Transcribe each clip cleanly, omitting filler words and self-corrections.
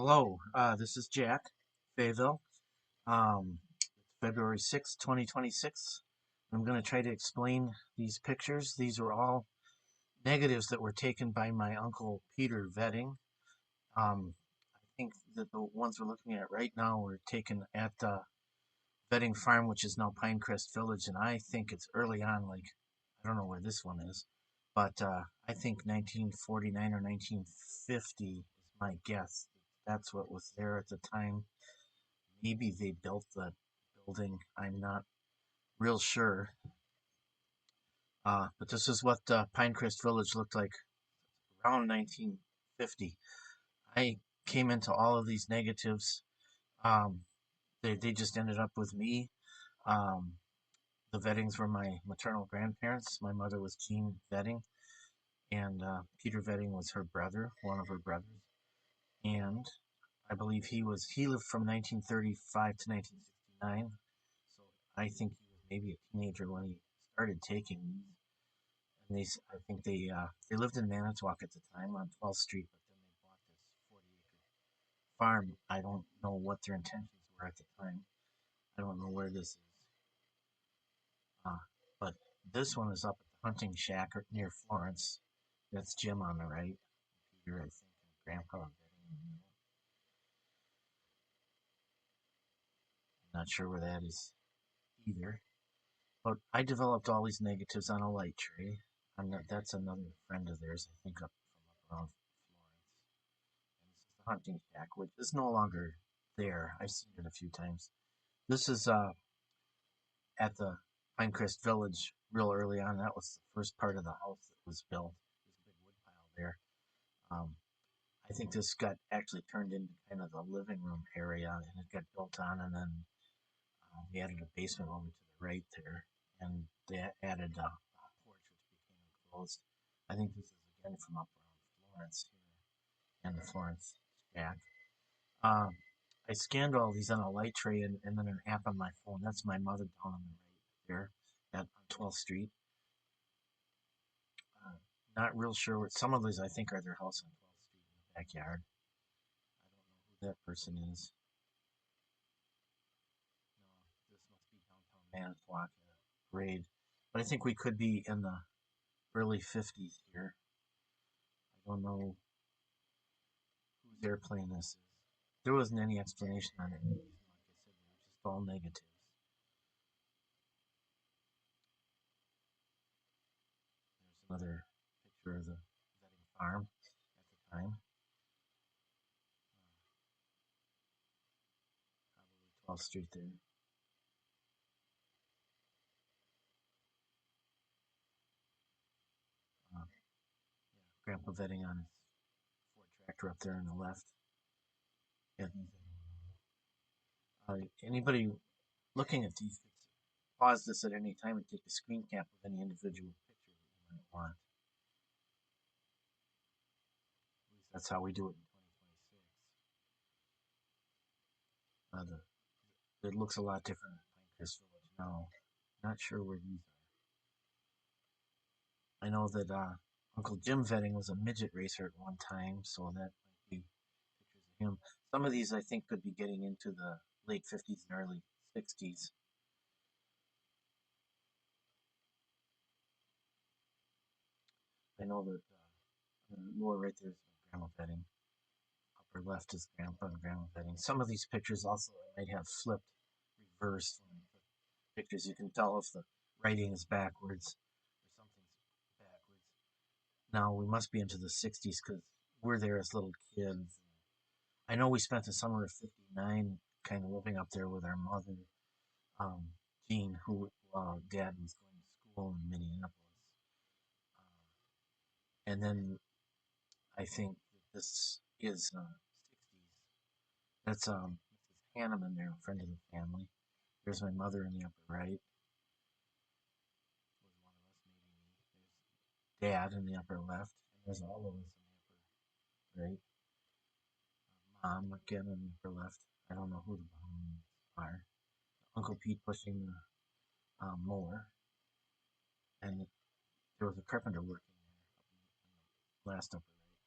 Hello, this is Jack Faville. It's February 6th, 2026. I'm going to try to explain these pictures. These are all negatives that were taken by my uncle Peter Vetting. I think that the ones we're looking at right now were taken at the Vetting Farm, which is now Pinecrest Village, and I think it's early on, like, I don't know where this one is, but I think 1949 or 1950 is my guess. That's what was there at the time. Maybe they built the building. I'm not real sure. But this is what Pinecrest Village looked like around 1950. I came into all of these negatives. Um, they just ended up with me. Um, the Vettings were my maternal grandparents. My mother was Jean Vetting, and Peter Vetting was her brother, one of her brothers. And I believe he lived from 1935 to 1969. So I think he was maybe a teenager when he started taking these. And I think they lived in Manitowoc at the time on 12th Street, but then they bought this 40-acre farm. I don't know what their intentions were at the time. I don't know where this is. Uh, but this one is up at the hunting shack near Florence. That's Jim on the right. Peter, I think, and Grandpa Betty in the middle. I'm not sure where that is either. But I developed all these negatives on a light tray. That's another friend of theirs, I think, up around Florence. And this is the hunting shack, which is no longer there. I've seen it a few times. This is at the Pinecrest Village real early on. That was the first part of the house that was built. There's a big wood pile there. Um, I think this got actually turned into kind of the living room area, and it got built on, and then we added a basement over to the right there, and they added a porch which became enclosed. I think this is again from up around Florence here and the Florence shack. Um, I scanned all these on a light tray and then an app on my phone. That's my mother down on the right there at 12th Street. Uh, Not real sure what some of these I think are their house on 12th Street in the backyard. I don't know who that person is. No, this must be downtown Manitowoc at a parade. But I think we could be in the early 50s here. I don't know whose airplane this is. There wasn't any explanation on it. Like I said, they were just all negatives. There's another picture of the Vetting farm at the time. Probably 12th Street there. Yeah, Grandpa Vetting on his Ford tractor up there on the left. Yeah. Anybody looking at these, pause this at any time and take a screen cap of any individual picture that you might want. At least that's how we do it in 2026. It looks a lot different in Pinecrest Village now. Not sure where these are. I know that Uncle Jim Vetting was a midget racer at one time, so that might be pictures of him. Some of these I think could be getting into the late 50s and early 60s. I know that lower right there is Grandma Vetting. Upper left is Grandpa and Grandma Vetting. Some of these pictures also I might have flipped, reversed when I put pictures. You can tell if the writing is backwards or something's backwards. Now we must be into the 60s because we're there as little kids. I know we spent the summer of '59 kind of living up there with our mother, um, Jean, who Dad was going to school in Minneapolis. And then I think that this is '60s. That's Mrs. Hanneman there, a friend of the family. There's my mother in the upper right. Was one of us, maybe me. There's Dad in the upper left. And there's all of us in the upper right. Mom again in the upper left. I don't know who the moms are. Uncle Pete pushing the mower. And there was a carpenter working there in the last upper right.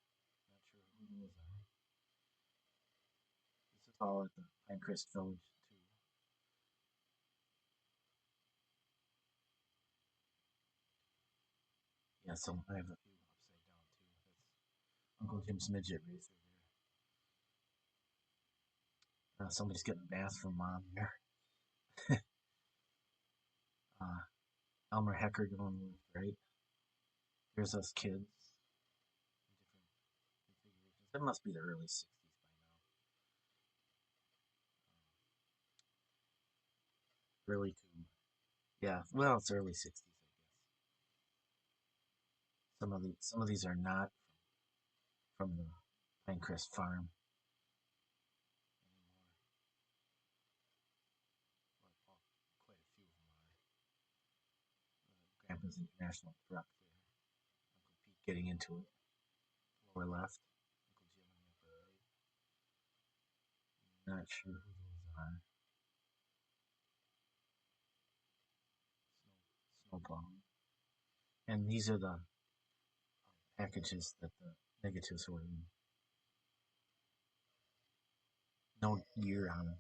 Not sure who those are. call it the Pinecrest Village too. Yeah, so I have a few upside down too. That's Uncle Jim's midget racer there. Somebody's getting a bath from mom there. Uh, Elmer Hecker going with right. Here's us kids. Different configurations. It must be the early '60s by now. Really cool. Yeah, well, it's early '60s, I guess. Some of these are not from the Pinecrest farm anymore. Well, quite a few of them are. Grandpa's International truck there. Uncle Pete getting into it. Lower left. Uncle Jim on the upper right. Not sure who those are. Snowplow. And these are the packages that the negatives were in. No year on them.